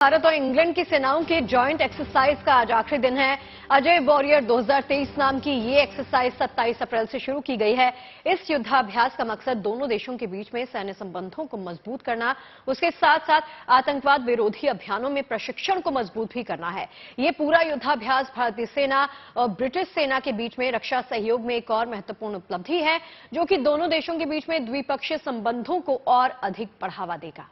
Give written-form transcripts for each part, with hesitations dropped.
भारत और इंग्लैंड की सेनाओं के जॉइंट एक्सरसाइज का आज आखिरी दिन है। अजय वॉरियर 2023 नाम की ये एक्सरसाइज 27 अप्रैल से शुरू की गई है। इस युद्धाभ्यास का मकसद दोनों देशों के बीच में सैन्य संबंधों को मजबूत करना, उसके साथ साथ आतंकवाद विरोधी अभियानों में प्रशिक्षण को मजबूत भी करना है। ये पूरा युद्धाभ्यास भारतीय सेना और ब्रिटिश सेना के बीच में रक्षा सहयोग में एक और महत्वपूर्ण उपलब्धि है, जो कि दोनों देशों के बीच में द्विपक्षीय संबंधों को और अधिक बढ़ावा देगा।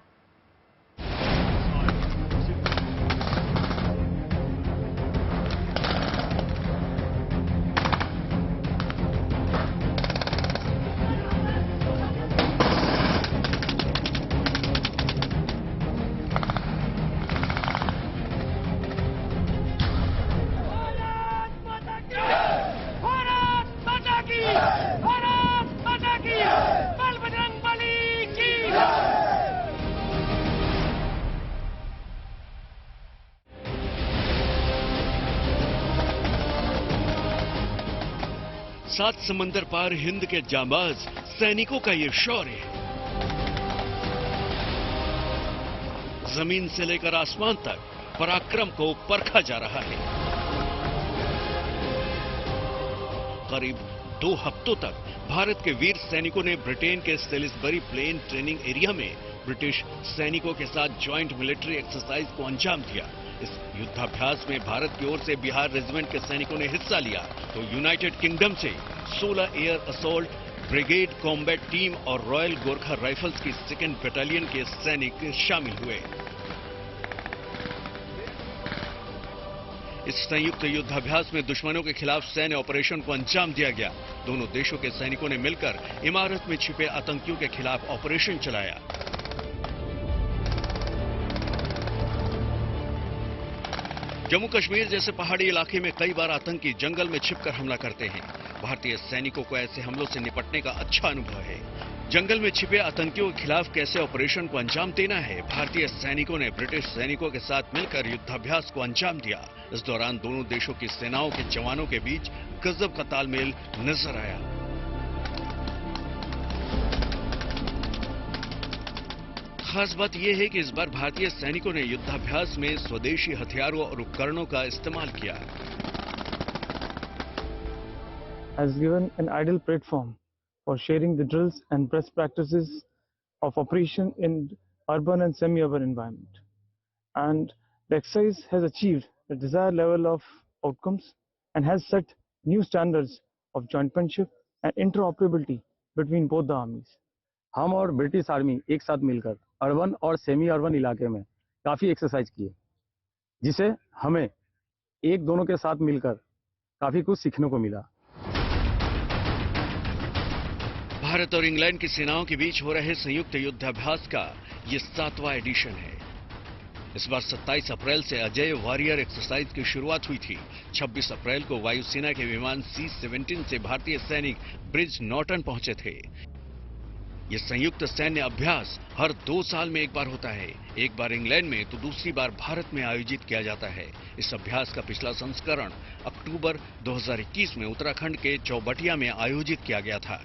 सात समंदर पार हिंद के जांबाज सैनिकों का ये शौर्य जमीन से लेकर आसमान तक पराक्रम को परखा जा रहा है। करीब 2 हफ्तों तक भारत के वीर सैनिकों ने ब्रिटेन के सेलिसबरी प्लेन ट्रेनिंग एरिया में ब्रिटिश सैनिकों के साथ ज्वाइंट मिलिट्री एक्सरसाइज को अंजाम दिया। इस युद्धाभ्यास में भारत की ओर से बिहार रेजिमेंट के सैनिकों ने हिस्सा लिया, तो यूनाइटेड किंगडम से 16 air assault brigade combat team और रॉयल गोरखा राइफल्स की 2nd बटालियन के सैनिक शामिल हुए। इस संयुक्त युद्धाभ्यास में दुश्मनों के खिलाफ सैन्य ऑपरेशन को अंजाम दिया गया। दोनों देशों के सैनिकों ने मिलकर इमारत में छिपे आतंकियों के खिलाफ ऑपरेशन चलाया। जम्मू कश्मीर जैसे पहाड़ी इलाके में कई बार आतंकी जंगल में छिपकर हमला करते हैं। भारतीय सैनिकों को ऐसे हमलों से निपटने का अच्छा अनुभव है। जंगल में छिपे आतंकियों के खिलाफ कैसे ऑपरेशन को अंजाम देना है, भारतीय सैनिकों ने ब्रिटिश सैनिकों के साथ मिलकर युद्धाभ्यास को अंजाम दिया। इस दौरान दोनों देशों की सेनाओं के जवानों के बीच गजब का तालमेल नजर आया। खास बात यह है कि इस बार भारतीय सैनिकों ने युद्धाभ्यास में स्वदेशी हथियारों और उपकरणों का इस्तेमाल किया। Has given an ideal platform for sharing the drills and best practices of operation in urban and semi-urban environment. And the exercise has achieved the desired level of outcomes and has set new standards of jointmanship and interoperability between both the armies. हम और British army एक साथ मिलकर urban और semi urban इलाके में काफी exercise किए, जिसे हमें एक दोनों के साथ मिलकर काफी कुछ सीखने को मिला। भारत और इंग्लैंड की सेनाओं के बीच हो रहे संयुक्त युद्धाभ्यास का ये 7वां एडिशन है। इस बार 27 अप्रैल से अजय वॉरियर एक्सरसाइज की शुरुआत हुई थी। 26 अप्रैल को वायुसेना के विमान C-17 से भारतीय सैनिक ब्रिज नॉर्टन पहुंचे थे। ये संयुक्त सैन्य अभ्यास हर 2 साल में एक बार होता है। एक बार इंग्लैंड में तो दूसरी बार भारत में आयोजित किया जाता है। इस अभ्यास का पिछला संस्करण अक्टूबर 2021 में उत्तराखंड के चौबटिया में आयोजित किया गया था।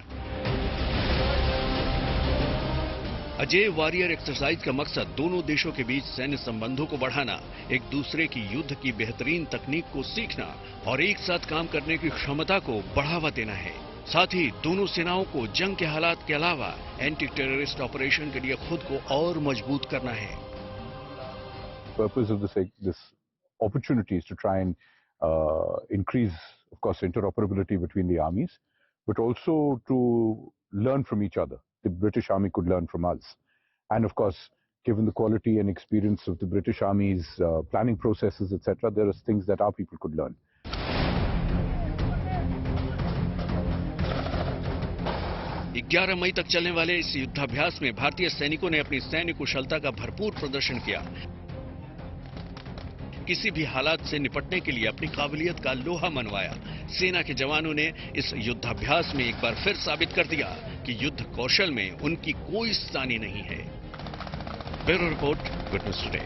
अजय वॉरियर एक्सरसाइज का मकसद दोनों देशों के बीच सैन्य संबंधों को बढ़ाना, एक दूसरे की युद्ध की बेहतरीन तकनीक को सीखना और एक साथ काम करने की क्षमता को बढ़ावा देना है। साथ ही दोनों सेनाओं को जंग के हालात के अलावा एंटी टेररिस्ट ऑपरेशन के लिए खुद को और मजबूत करना है। Purpose of this opportunity is to try and increase, of course, interoperability between the armies, but also to learn from each other. The British Army could learn from us, and of course, given the quality and experience of the British Army's planning processes, etc., there are things that our people could learn. 11 मई तक चलने वाले इस युद्धाभ्यास में भारतीय सैनिकों ने अपनी सैन्य कुशलता का भरपूर प्रदर्शन किया। किसी भी हालात से निपटने के लिए अपनी काबिलियत का लोहा मनवाया। सेना के जवानों ने इस युद्धाभ्यास में एक बार फिर साबित कर दिया कि युद्ध कौशल में उनकी कोई सानी नहीं है। Bureau report, witness today.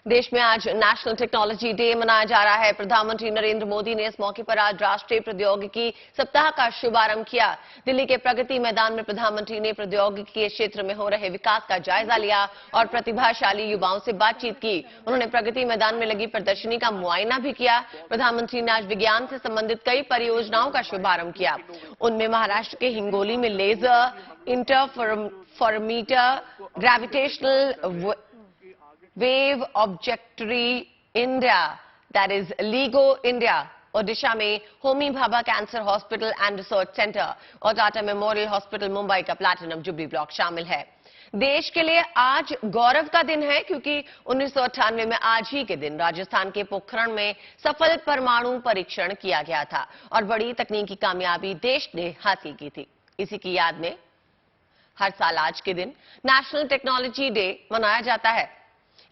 देश में आज नेशनल टेक्नोलॉजी डे मनाया जा रहा है। प्रधानमंत्री नरेंद्र मोदी ने इस मौके पर आज राष्ट्रीय प्रौद्योगिकी सप्ताह का शुभारंभ किया। दिल्ली के प्रगति मैदान में प्रधानमंत्री ने प्रौद्योगिकी के क्षेत्र में हो रहे विकास का जायजा लिया और प्रतिभाशाली युवाओं से बातचीत की। उन्होंने प्रगति मैदान में लगी प्रदर्शनी का मुआयना भी किया। प्रधानमंत्री ने आज विज्ञान से संबंधित कई परियोजनाओं का शुभारंभ किया। उनमें महाराष्ट्र के हिंगोली में laser interferometer, gravitational wave observatory India that is LIGO India, Odisha में Homi Bhabha cancer hospital and research centre और टाटा मेमोरियल हॉस्पिटल मुंबई का प्लैटिनम जुबली ब्लॉक शामिल है। देश के लिए आज गौरव का दिन है क्योंकि 1998 में आज ही के दिन राजस्थान के पोखरण में सफल परमाणु परीक्षण किया गया था और बड़ी तकनीकी कामयाबी देश ने हासिल की थी। इसी की याद में हर साल आज के दिन नेशनल टेक्नोलॉजी डे मनाया जाता है।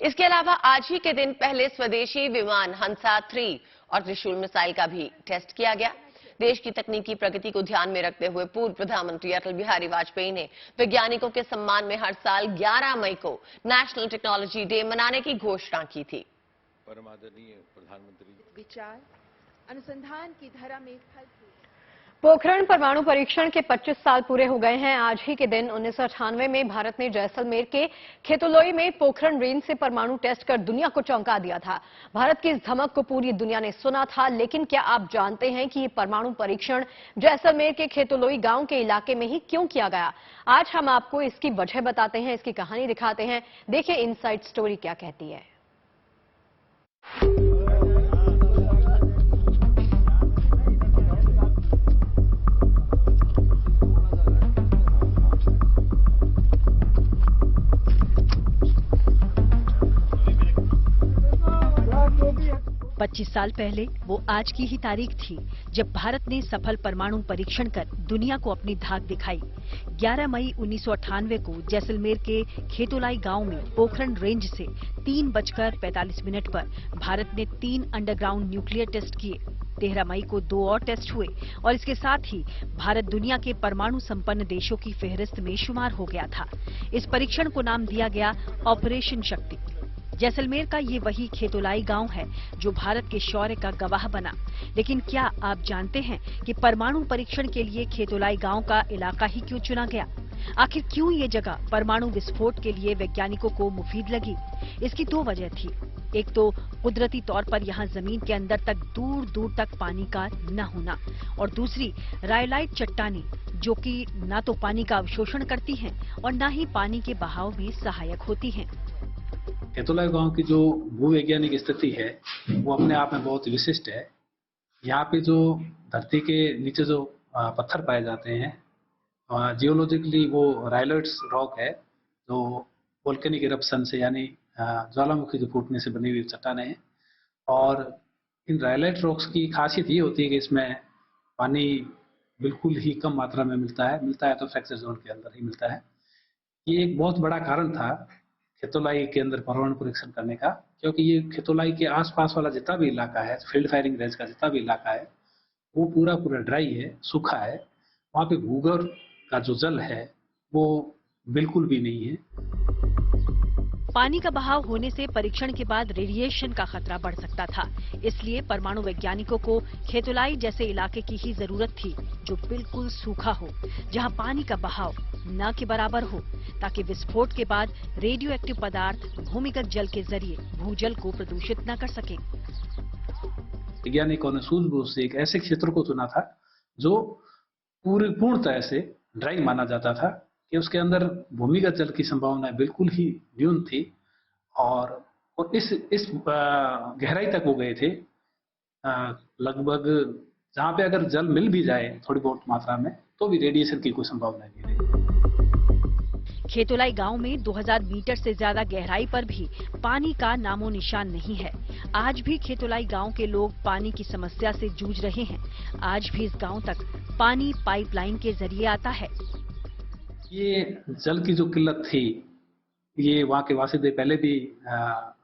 इसके अलावा आज ही के दिन पहले स्वदेशी विमान हंसा 3 और त्रिशूल मिसाइल का भी टेस्ट किया गया। देश की तकनीकी प्रगति को ध्यान में रखते हुए पूर्व प्रधानमंत्री अटल बिहारी वाजपेयी ने वैज्ञानिकों के सम्मान में हर साल 11 मई को नेशनल टेक्नोलॉजी डे मनाने की घोषणा की थी। परम आदरणीय प्रधानमंत्री विचार अनुसंधान की धरा में फल पोखरण परमाणु परीक्षण के 25 साल पूरे हो गए हैं। आज ही के दिन 1998 में भारत ने जैसलमेर के खेतोलोई में पोखरण रेंज से परमाणु टेस्ट कर दुनिया को चौंका दिया था। भारत की इस धमक को पूरी दुनिया ने सुना था, लेकिन क्या आप जानते हैं कि ये परमाणु परीक्षण जैसलमेर के खेतोलोई गांव के इलाके में ही क्यों किया गया? आज हम आपको इसकी वजह बताते हैं, इसकी कहानी दिखाते हैं। देखिए इनसाइड स्टोरी क्या कहती है। 25 साल पहले वो आज की ही तारीख थी जब भारत ने सफल परमाणु परीक्षण कर दुनिया को अपनी धाक दिखाई। 11 मई 1998 को जैसलमेर के खेतोलाई गांव में पोखरण रेंज से 3:45 पर भारत ने 3 अंडरग्राउंड न्यूक्लियर टेस्ट किए। 13 मई को 2 और टेस्ट हुए और इसके साथ ही भारत दुनिया के परमाणु संपन्न देशों की फेहरिस्त में शुमार हो गया था। इस परीक्षण को नाम दिया गया ऑपरेशन शक्ति। जैसलमेर का ये वही खेतोलाई गांव है जो भारत के शौर्य का गवाह बना। लेकिन क्या आप जानते हैं कि परमाणु परीक्षण के लिए खेतोलाई गांव का इलाका ही क्यों चुना गया? आखिर क्यों ये जगह परमाणु विस्फोट के लिए वैज्ञानिकों को मुफीद लगी? इसकी 2 वजह थी। एक तो कुदरती तौर पर यहाँ जमीन के अंदर तक दूर दूर तक पानी का न होना, और दूसरी रायलाइट चट्टानें जो कि न तो पानी का अवशोषण करती हैं और न ही पानी के बहाव में सहायक होती हैं। खेतोलाई गांव की जो भूवैज्ञानिक स्थिति है वो अपने आप में बहुत विशिष्ट है। यहाँ पे जो धरती के नीचे जो पत्थर पाए जाते हैं जियोलॉजिकली वो राइलर्ट्स रॉक है, जो वोल्केनिक इरप्शन से यानी ज्वालामुखी के फूटने से बनी हुई चट्टानें हैं। और इन राइलर्ट रॉक्स की खासियत ये होती है कि इसमें पानी बिल्कुल ही कम मात्रा में मिलता है तो फ्रैक्चर जोन के अंदर ही मिलता है। ये एक बहुत बड़ा कारण था खेतोलाई के अंदर परमाणु परीक्षण करने का, क्योंकि ये खेतोलाई के आसपास वाला जितना भी इलाका है, फील्ड फायरिंग रेंज का जितना भी इलाका है, वो पूरा ड्राई है, सूखा है। वहाँ पे भूगर्भ का जो जल है वो बिल्कुल भी नहीं है। पानी का बहाव होने से परीक्षण के बाद रेडिएशन का खतरा बढ़ सकता था, इसलिए परमाणु वैज्ञानिकों को खेतोलाई जैसे इलाके की ही जरूरत थी जो बिल्कुल सूखा हो, जहां पानी का बहाव न के बराबर हो, ताकि विस्फोट के बाद रेडियो एक्टिव पदार्थ भूमिगत जल के जरिए भूजल को प्रदूषित न कर सके। वैज्ञानिकों ने सूझबूझ से एक ऐसे क्षेत्र को चुना था जो पूर्ण तरह से ड्राई माना जाता था, कि उसके अंदर भूमिगत जल की संभावना बिल्कुल ही न्यून थी। और इस गहराई तक वो गए थे लगभग जहाँ पे अगर जल मिल भी जाए थोड़ी बहुत मात्रा में तो भी रेडिएशन की कोई संभावना नहीं रही। खेतोलाई गांव में 2000 मीटर से ज्यादा गहराई पर भी पानी का नामो निशान नहीं है। आज भी खेतोलाई गांव के लोग पानी की समस्या से जूझ रहे हैं। आज भी इस गांव तक पानी पाइपलाइन के जरिए आता है। ये जल की जो किल्लत थी ये वहाँ के वासिंदे पहले भी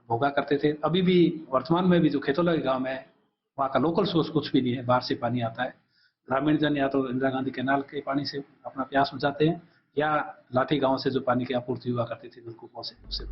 भोगा करते थे। अभी भी वर्तमान में भी जो खेतोलाई गांव है वहाँ का लोकल सोर्स कुछ भी नहीं है, बाहर से पानी आता है। ग्रामीण जन या तो इंदिरा गांधी कैनाल के पानी से अपना प्यास बुझाते हैं या लाठी गांव से जो पानी की आपूर्ति हुआ करती थी नलकूपों से, उससे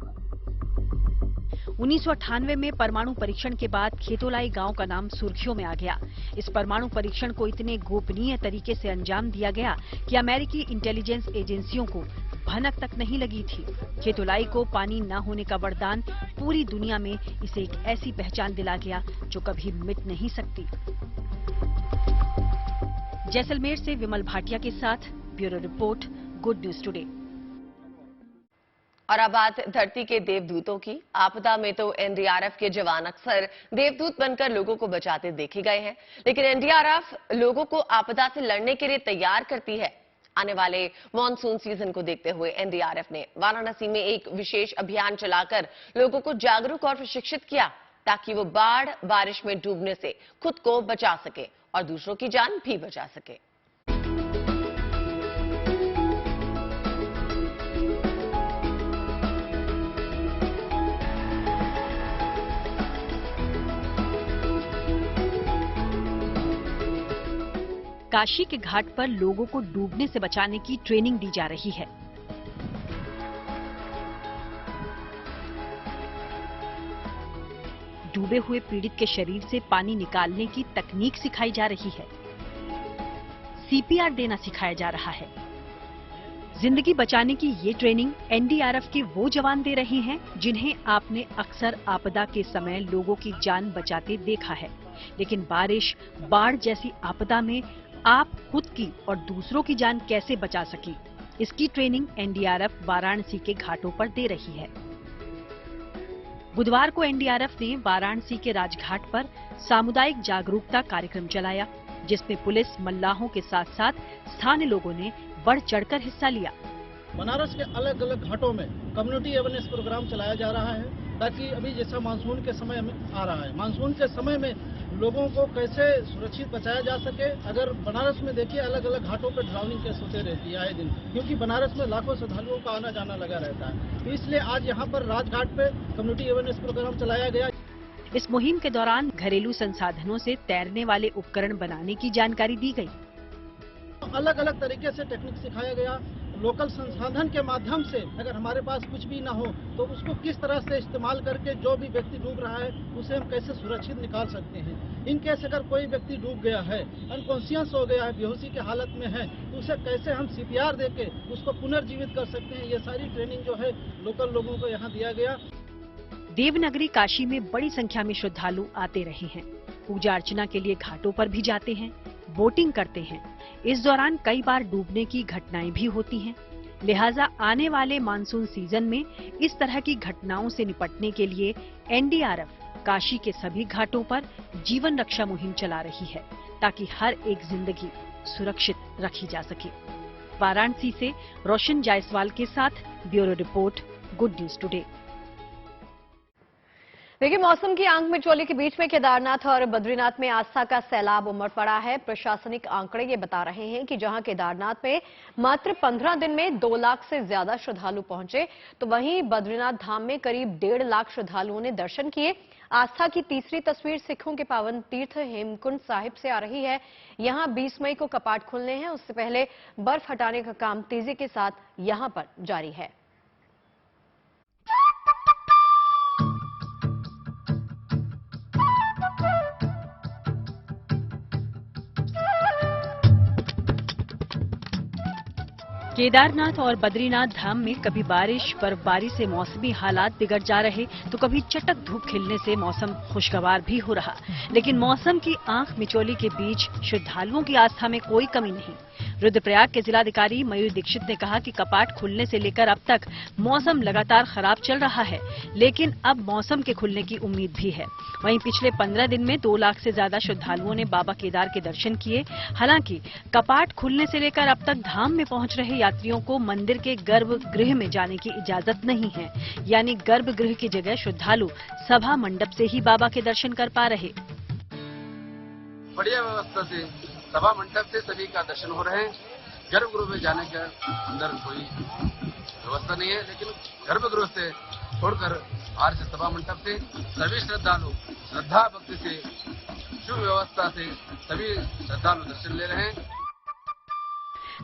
1998 में परमाणु परीक्षण के बाद खेतोलाई गांव का नाम सुर्खियों में आ गया। इस परमाणु परीक्षण को इतने गोपनीय तरीके से अंजाम दिया गया कि अमेरिकी इंटेलिजेंस एजेंसियों को भनक तक नहीं लगी थी। खेतोलाई को पानी न होने का वरदान पूरी दुनिया में इसे एक ऐसी पहचान दिला गया जो कभी मिट नहीं सकती। जैसलमेर से विमल भाटिया के साथ bureau report, good news today. और अब बात धरती के देवदूतों की। आपदा में तो एनडीआरएफ के जवान अक्सर देवदूत बनकर लोगों को बचाते देखे गए हैं, लेकिन एनडीआरएफ लोगों को आपदा से लड़ने के लिए तैयार करती है। आने वाले मॉनसून सीजन को देखते हुए एनडीआरएफ ने वाराणसी में एक विशेष अभियान चलाकर लोगों को जागरूक और प्रशिक्षित किया, ताकि वो बाढ़ बारिश में डूबने से खुद को बचा सके और दूसरों की जान भी बचा सके। काशी के घाट पर लोगों को डूबने से बचाने की ट्रेनिंग दी जा रही है। डूबे हुए पीड़ित के शरीर से पानी निकालने की तकनीक सिखाई जा रही है। सीपीआर देना सिखाया जा रहा है। जिंदगी बचाने की ये ट्रेनिंग एनडीआरएफ के वो जवान दे रहे हैं जिन्हें आपने अक्सर आपदा के समय लोगों की जान बचाते देखा है, लेकिन बारिश, बाढ़ जैसी आपदा में आप खुद की और दूसरों की जान कैसे बचा सके, इसकी ट्रेनिंग एनडीआरएफ वाराणसी के घाटों पर दे रही है। बुधवार को एनडीआरएफ ने वाराणसी के राजघाट पर सामुदायिक जागरूकता कार्यक्रम चलाया, जिसमें पुलिस, मल्लाहों के साथ साथ स्थानीय लोगों ने बढ़ चढ़कर हिस्सा लिया। बनारस के अलग अलग घाटों में कम्युनिटी अवेयरनेस प्रोग्राम चलाया जा रहा है, ताकि अभी जैसा मानसून के समय में आ रहा है, मानसून के समय में लोगों को कैसे सुरक्षित बचाया जा सके। अगर बनारस में देखिए अलग अलग घाटों पर ड्राउनिंग केस होते रहती है आए दिन, क्योंकि बनारस में लाखों श्रद्धालुओं का आना जाना लगा रहता है। तो इसलिए आज यहाँ पर राजघाट पे कम्युनिटी अवेयरनेस प्रोग्राम चलाया गया। इस मुहिम के दौरान घरेलू संसाधनों से तैरने वाले उपकरण बनाने की जानकारी दी गई। अलग अलग तरीके से टेक्निक सिखाया गया। लोकल संसाधन के माध्यम से अगर हमारे पास कुछ भी ना हो तो उसको किस तरह से इस्तेमाल करके जो भी व्यक्ति डूब रहा है उसे हम कैसे सुरक्षित निकाल सकते हैं। इनकेस अगर कोई व्यक्ति डूब गया है, अनकॉन्शियस हो गया है, बेहोशी की हालत में है, तो उसे कैसे हम सीपीआर देके उसको पुनर्जीवित कर सकते हैं। ये सारी ट्रेनिंग जो है लोकल लोगों को यहाँ दिया गया। देवनगरी काशी में बड़ी संख्या में श्रद्धालु आते रहे हैं। पूजा अर्चना के लिए घाटों पर भी जाते हैं, बोटिंग करते हैं। इस दौरान कई बार डूबने की घटनाएं भी होती हैं। लिहाजा आने वाले मानसून सीजन में इस तरह की घटनाओं से निपटने के लिए एनडीआरएफ काशी के सभी घाटों पर जीवन रक्षा मुहिम चला रही है, ताकि हर एक जिंदगी सुरक्षित रखी जा सके। वाराणसी से रोशन जायसवाल के साथ bureau report, good news today. देखिए, मौसम की आंख मिचौली के बीच में केदारनाथ और बद्रीनाथ में आस्था का सैलाब उमड़ पड़ा है। प्रशासनिक आंकड़े ये बता रहे हैं कि जहां केदारनाथ में मात्र 15 दिन में 2 लाख से ज्यादा श्रद्धालु पहुंचे, तो वहीं बद्रीनाथ धाम में करीब 1.5 लाख श्रद्धालुओं ने दर्शन किए। आस्था की तीसरी तस्वीर सिखों के पावन तीर्थ हेमकुंड साहिब से आ रही है। यहां 20 मई को कपाट खुलने हैं। उससे पहले बर्फ हटाने का काम तेजी के साथ यहां पर जारी है। केदारनाथ और बद्रीनाथ धाम में कभी बारिश, बर्फबारी से मौसमी हालात बिगड़ जा रहे, तो कभी चटक धूप खिलने से मौसम खुशगवार भी हो रहा। लेकिन मौसम की आंख मिचौली के बीच श्रद्धालुओं की आस्था में कोई कमी नहीं। रुद्रप्रयाग के जिलाधिकारी मयूर दीक्षित ने कहा कि कपाट खुलने से लेकर अब तक मौसम लगातार खराब चल रहा है, लेकिन अब मौसम के खुलने की उम्मीद भी है। वहीं पिछले 15 दिन में 2 लाख से ज्यादा श्रद्धालुओं ने बाबा केदार के दर्शन किए। हालांकि कपाट खुलने से लेकर अब तक धाम में पहुंच रहे यात्रियों को मंदिर के गर्भगृह में जाने की इजाजत नहीं है, यानी गर्भगृह की जगह श्रद्धालु सभा मंडप से ही बाबा के दर्शन कर पा रहे। बढ़िया व्यवस्था से सभा मंडप से सभी का दर्शन हो रहे हैं। गर्भगृह में जाने के अंदर कोई व्यवस्था नहीं है, लेकिन गर्भगृह से छोड़कर बाहर से सभा मंडप से सभी श्रद्धालु श्रद्धा भक्ति से सुव्यवस्था से सभी श्रद्धालु दर्शन ले रहे हैं।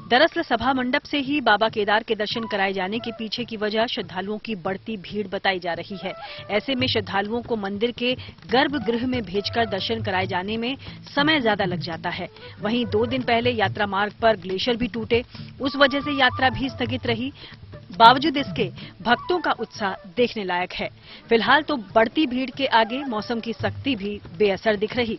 दरअसल सभा मंडप से ही बाबा केदार के दर्शन कराए जाने के पीछे की वजह श्रद्धालुओं की बढ़ती भीड़ बताई जा रही है। ऐसे में श्रद्धालुओं को मंदिर के गर्भगृह में भेजकर दर्शन कराए जाने में समय ज्यादा लग जाता है। वहीं 2 दिन पहले यात्रा मार्ग पर ग्लेशियर भी टूटे, उस वजह से यात्रा भी स्थगित रही। बावजूद इसके भक्तों का उत्साह देखने लायक है। फिलहाल तो बढ़ती भीड़ के आगे मौसम की सख्ती भी बेअसर दिख रही।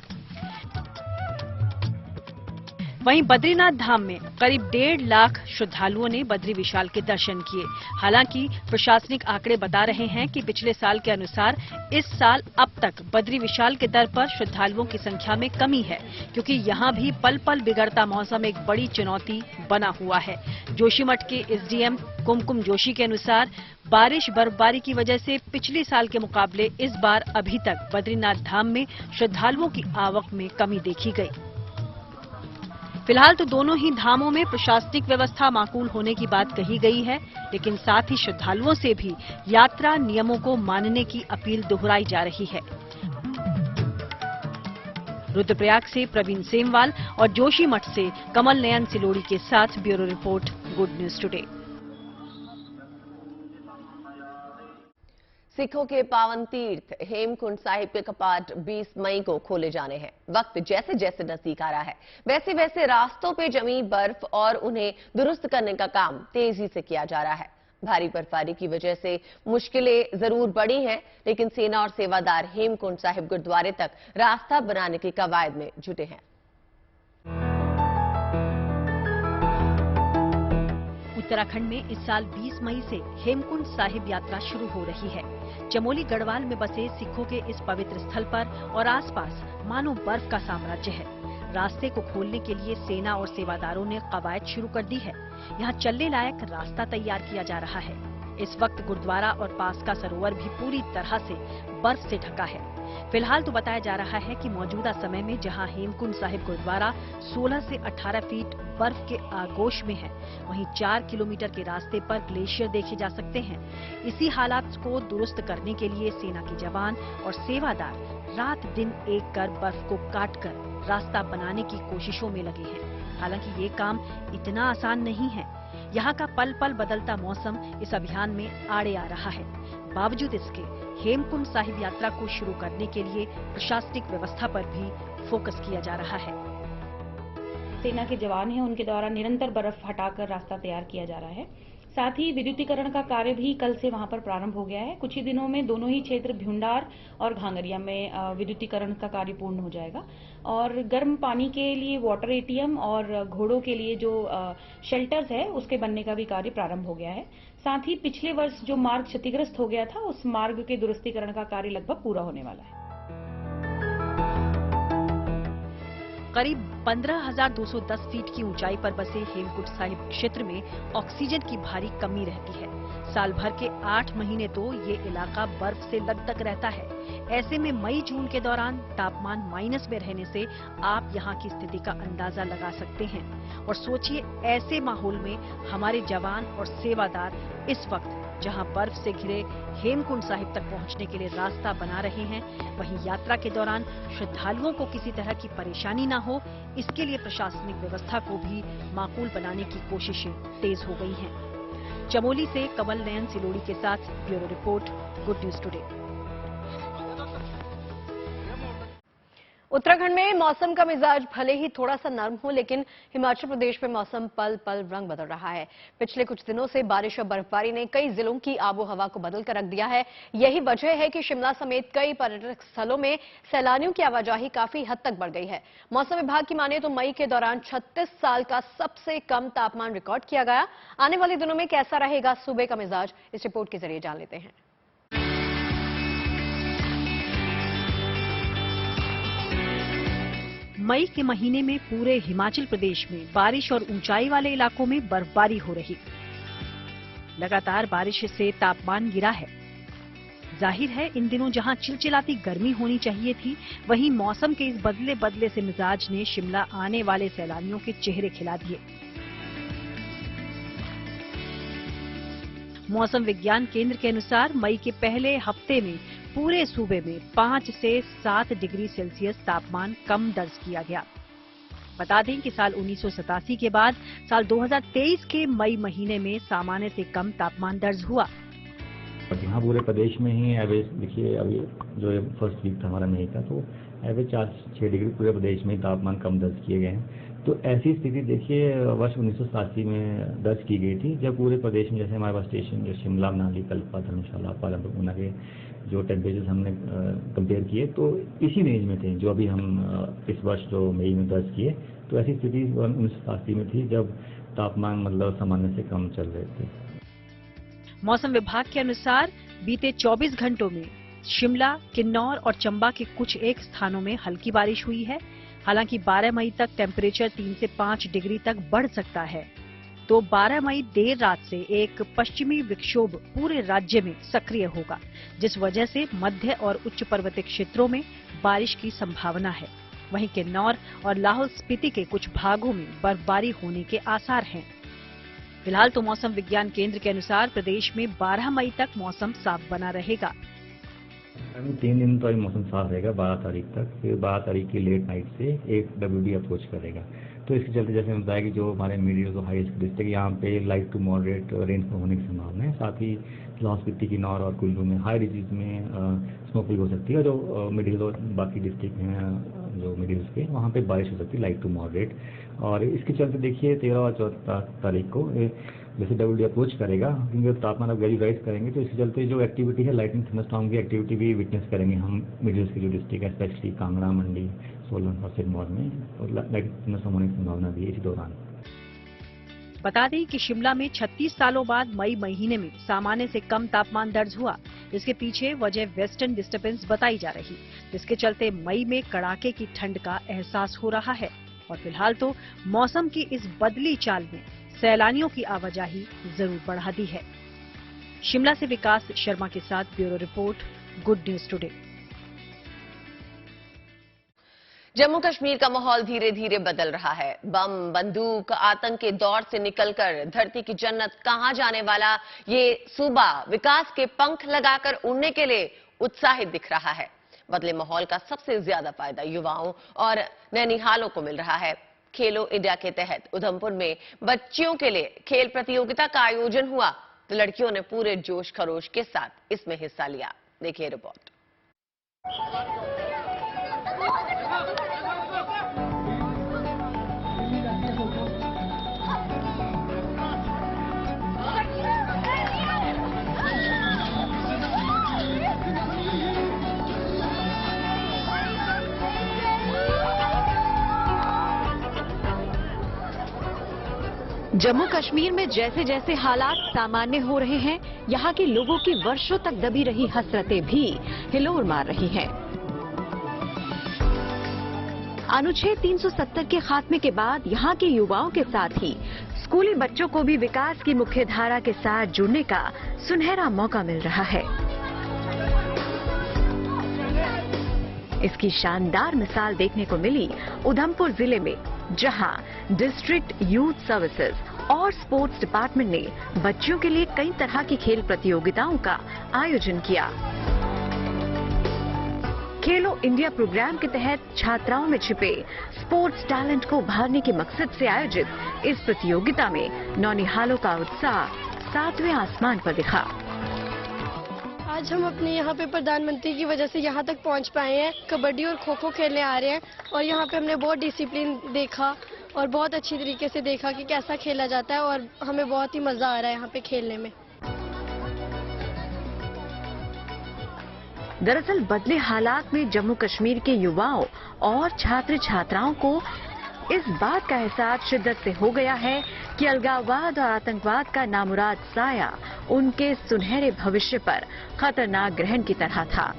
वहीं बद्रीनाथ धाम में करीब 1.5 लाख श्रद्धालुओं ने बद्री विशाल के दर्शन किए। हालांकि प्रशासनिक आंकड़े बता रहे हैं कि पिछले साल के अनुसार इस साल अब तक बद्री विशाल के दर पर श्रद्धालुओं की संख्या में कमी है, क्योंकि यहां भी पल पल बिगड़ता मौसम एक बड़ी चुनौती बना हुआ है। जोशीमठ के एसडीएम कुमकुम जोशी के अनुसार बारिश बर्फबारी की वजह से पिछले साल के मुकाबले इस बार अभी तक बद्रीनाथ धाम में श्रद्धालुओं की आवक में कमी देखी गई। फिलहाल तो दोनों ही धामों में प्रशासनिक व्यवस्था माकूल होने की बात कही गई है, लेकिन साथ ही श्रद्धालुओं से भी यात्रा नियमों को मानने की अपील दोहराई जा रही है। रुद्रप्रयाग से प्रवीण सेमवाल और जोशीमठ से कमल नयन सिलोड़ी के साथ bureau report, good news today. सिखों के पावन तीर्थ हेमकुंड साहिब के कपाट 20 मई को खोले जाने हैं। वक्त जैसे जैसे नजदीक आ रहा है, वैसे वैसे रास्तों पे जमी बर्फ और उन्हें दुरुस्त करने का काम तेजी से किया जा रहा है। भारी बर्फबारी की वजह से मुश्किलें जरूर बढ़ी हैं, लेकिन सेना और सेवादार हेमकुंड साहिब गुरुद्वारे तक रास्ता बनाने की कवायद में जुटे हैं। उत्तराखंड में इस साल 20 मई से हेमकुंड साहिब यात्रा शुरू हो रही है। चमोली गढ़वाल में बसे सिखों के इस पवित्र स्थल पर और आसपास मानो बर्फ का साम्राज्य है। रास्ते को खोलने के लिए सेना और सेवादारों ने कवायद शुरू कर दी है। यहाँ चलने लायक रास्ता तैयार किया जा रहा है। इस वक्त गुरुद्वारा और पास का सरोवर भी पूरी तरह से बर्फ से ढका है। फिलहाल तो बताया जा रहा है कि मौजूदा समय में जहां हेमकुंड साहिब गुरुद्वारा 16 से 18 फीट बर्फ के आगोश में है, वहीं 4 किलोमीटर के रास्ते पर ग्लेशियर देखे जा सकते हैं। इसी हालात को दुरुस्त करने के लिए सेना के जवान और सेवादार रात दिन एक कर बर्फ को काटकर रास्ता बनाने की कोशिशों में लगे हैं। हालांकि ये काम इतना आसान नहीं है। यहाँ का पल पल बदलता मौसम इस अभियान में आड़े आ रहा है। बावजूद इसके हेमकुंड साहिब यात्रा को शुरू करने के लिए प्रशासनिक व्यवस्था पर भी फोकस किया जा रहा है। सेना के जवान हैं, उनके द्वारा निरंतर बर्फ हटाकर रास्ता तैयार किया जा रहा है। साथ ही विद्युतीकरण का कार्य भी कल से वहां पर प्रारंभ हो गया है। कुछ ही दिनों में दोनों ही क्षेत्र भ्यूंडार और घांगरिया में विद्युतीकरण का कार्य पूर्ण हो जाएगा और गर्म पानी के लिए वाटर एटीएम और घोड़ों के लिए जो शेल्टर्स है उसके बनने का भी कार्य प्रारंभ हो गया है। साथ ही पिछले वर्ष जो मार्ग क्षतिग्रस्त हो गया था, उस मार्ग के दुरुस्तीकरण का कार्य लगभग पूरा होने वाला है। करीब 15,210 फीट की ऊंचाई पर बसे हेमकुंड साहिब क्षेत्र में ऑक्सीजन की भारी कमी रहती है। साल भर के 8 महीने तो ये इलाका बर्फ से लकदक रहता है। ऐसे में मई जून के दौरान तापमान माइनस में रहने से आप यहाँ की स्थिति का अंदाजा लगा सकते हैं। और सोचिए, ऐसे माहौल में हमारे जवान और सेवादार इस वक्त जहां बर्फ से घिरे हेमकुंड साहिब तक पहुंचने के लिए रास्ता बना रहे हैं, वहीं यात्रा के दौरान श्रद्धालुओं को किसी तरह की परेशानी न हो, इसके लिए प्रशासनिक व्यवस्था को भी माकूल बनाने की कोशिशें तेज हो गई हैं। चमोली से कमल नयन सिलोड़ी के साथ bureau report, good news today. Uttarakhand में मौसम का मिजाज भले ही थोड़ा सा नरम हो, लेकिन हिमाचल प्रदेश में मौसम पल पल रंग बदल रहा है। पिछले कुछ दिनों से बारिश और बर्फबारी ने कई जिलों की आबोहवा को बदल कर रख दिया है। यही वजह है कि शिमला समेत कई पर्यटक स्थलों में सैलानियों की आवाजाही काफी हद तक बढ़ गई है। मौसम विभाग की माने तो मई के दौरान 36 साल का सबसे कम तापमान रिकॉर्ड किया गया। आने वाले दिनों में कैसा रहेगा सूबे का मिजाज, इस रिपोर्ट के जरिए जान लेते हैं। मई के महीने में पूरे हिमाचल प्रदेश में बारिश और ऊंचाई वाले इलाकों में बर्फबारी हो रही। लगातार बारिश से तापमान गिरा है। जाहिर है, इन दिनों जहां चिलचिलाती गर्मी होनी चाहिए थी, वहीं मौसम के इस बदले बदले से मिजाज ने शिमला आने वाले सैलानियों के चेहरे खिला दिए। मौसम विज्ञान केंद्र के अनुसार मई के पहले हफ्ते में पूरे सूबे में 5 से 7 डिग्री सेल्सियस तापमान कम दर्ज किया गया। बता दें कि साल 1987 के बाद साल 2023 के मई महीने में सामान्य से कम तापमान दर्ज हुआ। यहाँ पूरे प्रदेश में ही एवरेज देखिए, अभी जो फर्स्ट वीक था हमारा मई का, तो एवरेज 4-6 डिग्री पूरे प्रदेश में तापमान कम दर्ज किए गए हैं। तो ऐसी स्थिति देखिए वर्ष 1987 में दर्ज की गई थी, जब पूरे प्रदेश में जैसे हमारे पास स्टेशन जो शिमला, मनाली, कल्पा, धर्मशाला, पालमपुर, ऊना के जो टेम्परेचर हमने कंपेयर किए तो इसी रेंज में थे जो अभी हम इस वर्ष जो मई में दर्ज किए। तो ऐसी स्थिति 1987 में थी जब तापमान मतलब सामान्य से कम चल रहे थे। मौसम विभाग के अनुसार बीते 24 घंटों में शिमला, किन्नौर और चंबा के कुछ एक स्थानों में हल्की बारिश हुई है। हालांकि 12 मई तक टेम्परेचर 3 से 5 डिग्री तक बढ़ सकता है। तो 12 मई देर रात से एक पश्चिमी विक्षोभ पूरे राज्य में सक्रिय होगा, जिस वजह से मध्य और उच्च पर्वतीय क्षेत्रों में बारिश की संभावना है। वहीं किन्नौर और लाहौल स्पीति के कुछ भागों में बर्फबारी होने के आसार हैं। फिलहाल तो मौसम विज्ञान केंद्र के अनुसार प्रदेश में 12 मई तक मौसम साफ बना रहेगा। 3 दिन तो मौसम साफ रहेगा 12 तारीख तक। फिर 12 तारीख की लेट नाइट से एक WD अप्रोच करेगा। तो इसके चलते जैसे मैंने बताया कि जो हमारे मीडियम और हाई रिस्क डिस्ट्रिक्ट यहाँ पे लाइट टू मॉडरेट रेनफॉल होने की संभावना है। साथ ही लाहौल स्पीति, किन्नौर और कुल्लू में हाई रिजीज में स्नोफॉल हो सकती है। जो मिडिल और बाकी डिस्ट्रिक्ट हैं जो मिडिल के, वहाँ पे बारिश हो सकती है लाइट टू मॉडरेट। और इसके चलते देखिए 13 और 14 तारीख को जैसे WD अप्रोच करेगा, क्योंकि तापमान अब वैल्यू राइज करेंगे तो इसके चलते जो एक्टिविटी है लाइटनिंग थंडरस्टॉर्म की एक्टिविटी भी विटनेस करेंगे हम मिडिल्स के जो डिस्ट्रिक्ट है, स्पेशली कांगड़ा, मंडी, सोलन और सिरमौर में, और लाइटनिंग थंडरस्टॉर्म होने की संभावना भी है इसी दौरान। बता दें कि शिमला में 36 सालों बाद मई महीने में सामान्य से कम तापमान दर्ज हुआ। इसके पीछे वजह वेस्टर्न डिस्टर्बेंस बताई जा रही, जिसके चलते मई में कड़ाके की ठंड का एहसास हो रहा है। और फिलहाल तो मौसम की इस बदली चाल में सैलानियों की आवाजाही जरूर बढ़ा दी है। शिमला से विकास शर्मा के साथ bureau report, good news today. Jammu Kashmir का माहौल धीरे धीरे बदल रहा है। बम, बंदूक, आतंक के दौर से निकलकर धरती की जन्नत कहां जाने वाला ये सूबा विकास के पंख लगाकर उड़ने के लिए उत्साहित दिख रहा है। बदले माहौल का सबसे ज्यादा फायदा युवाओं और नैनीहालों को मिल रहा है। खेलो इंडिया के तहत उधमपुर में बच्चियों के लिए खेल प्रतियोगिता का आयोजन हुआ, तो लड़कियों ने पूरे जोश खरोश के साथ इसमें हिस्सा लिया। देखिए रिपोर्ट। जम्मू कश्मीर में जैसे जैसे हालात सामान्य हो रहे हैं, यहाँ के लोगों की वर्षों तक दबी रही हसरतें भी हिलोर मार रही हैं। अनुच्छेद 370 के खात्मे के बाद यहाँ के युवाओं के साथ ही स्कूली बच्चों को भी विकास की मुख्य धारा के साथ जुड़ने का सुनहरा मौका मिल रहा है। इसकी शानदार मिसाल देखने को मिली उधमपुर जिले में, जहां डिस्ट्रिक्ट यूथ सर्विसेज और स्पोर्ट्स डिपार्टमेंट ने बच्चों के लिए कई तरह की खेल प्रतियोगिताओं का आयोजन किया। खेलो इंडिया प्रोग्राम के तहत छात्राओं में छिपे स्पोर्ट्स टैलेंट को उभारने के मकसद से आयोजित इस प्रतियोगिता में नौनिहालों का उत्साह 7वें आसमान पर दिखा। आज हम अपने यहाँ पे प्रधानमंत्री की वजह से यहाँ तक पहुँच पाए हैं। कबड्डी और खो खो खेलने आ रहे हैं और यहाँ पे हमने बहुत डिसिप्लिन देखा और बहुत अच्छी तरीके से देखा कि कैसा खेला जाता है, और हमें बहुत ही मजा आ रहा है यहाँ पे खेलने में। दरअसल बदले हालात में जम्मू कश्मीर के युवाओं और छात्र छात्राओं को इस बात का एहसास शिद्दत से हो गया है कि अलगाववाद और आतंकवाद का नामुराद साया उनके सुनहरे भविष्य पर खतरनाक ग्रहण की तरह था।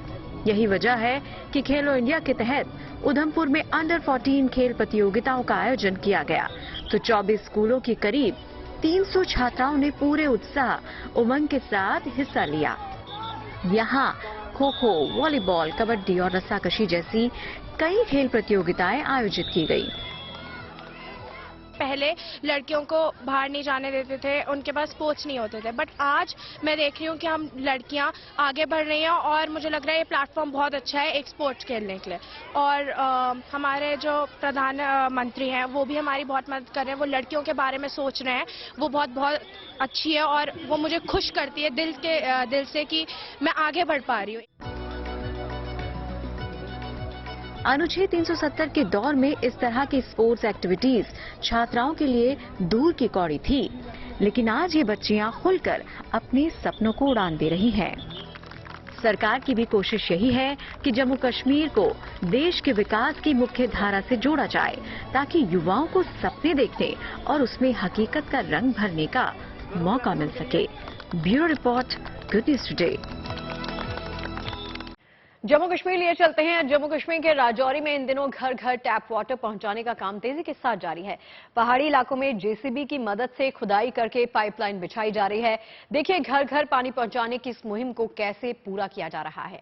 यही वजह है कि खेलो इंडिया के तहत उधमपुर में अंडर 14 खेल प्रतियोगिताओं का आयोजन किया गया। तो 24 स्कूलों की करीब 300 छात्राओं ने पूरे उत्साह, उमंग के साथ हिस्सा लिया। यहाँ खो खो, वॉलीबॉल, कबड्डी और रस्साकशी जैसी कई खेल प्रतियोगिताएं आयोजित की गई। पहले लड़कियों को बाहर नहीं जाने देते थे, उनके पास स्पोर्ट्स नहीं होते थे, बट आज मैं देख रही हूँ कि हम लड़कियाँ आगे बढ़ रही हैं और मुझे लग रहा है ये प्लेटफॉर्म बहुत अच्छा है एक स्पोर्ट्स खेलने के लिए। और हमारे जो प्रधानमंत्री हैं वो भी हमारी बहुत मदद कर रहे हैं, वो लड़कियों के बारे में सोच रहे हैं, वो बहुत अच्छी है और वो मुझे खुश करती है दिल से कि मैं आगे बढ़ पा रही हूँ। अनुच्छेद 370 के दौर में इस तरह की स्पोर्ट्स एक्टिविटीज छात्राओं के लिए दूर की कौड़ी थी, लेकिन आज ये बच्चियां खुलकर अपने सपनों को उड़ान दे रही हैं। सरकार की भी कोशिश यही है कि जम्मू कश्मीर को देश के विकास की मुख्य धारा से जोड़ा जाए, ताकि युवाओं को सपने देखने और उसमें हकीकत का रंग भरने का मौका मिल सके। Bureau report, good news today. Jammu Kashmir लिए चलते हैं। जम्मू कश्मीर के राजौरी में इन दिनों घर घर टैप वाटर पहुंचाने का काम तेजी के साथ जारी है। पहाड़ी इलाकों में जेसीबी की मदद से खुदाई करके पाइपलाइन बिछाई जा रही है। देखिए घर घर पानी पहुंचाने की इस मुहिम को कैसे पूरा किया जा रहा है।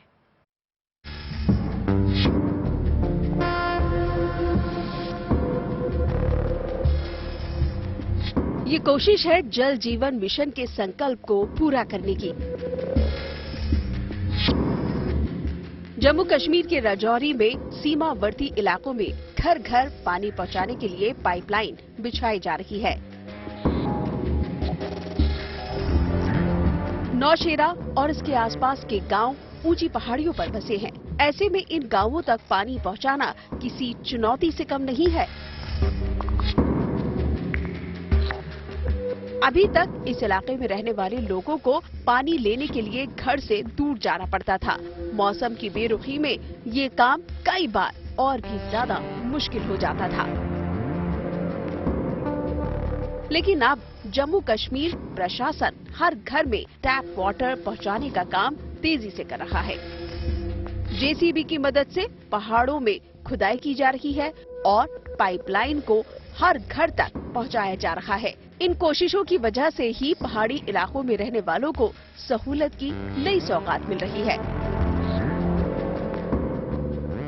ये कोशिश है जल जीवन मिशन के संकल्प को पूरा करने की। जम्मू कश्मीर के राजौरी में सीमावर्ती इलाकों में घर घर पानी पहुंचाने के लिए पाइपलाइन बिछाई जा रही है। नौशेरा और इसके आसपास के गांव ऊंची पहाड़ियों पर बसे हैं। ऐसे में इन गांवों तक पानी पहुंचाना किसी चुनौती से कम नहीं है। अभी तक इस इलाके में रहने वाले लोगों को पानी लेने के लिए घर से दूर जाना पड़ता था। मौसम की बेरुखी में ये काम कई बार और भी ज्यादा मुश्किल हो जाता था। लेकिन अब जम्मू कश्मीर प्रशासन हर घर में टैप वाटर पहुंचाने का काम तेजी से कर रहा है। जेसीबी की मदद से पहाड़ों में खुदाई की जा रही है और पाइपलाइन को हर घर तक पहुंचाया जा रहा है। इन कोशिशों की वजह से ही पहाड़ी इलाकों में रहने वालों को सहूलत की नई सौगात मिल रही है।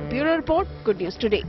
Bureau report, good news today.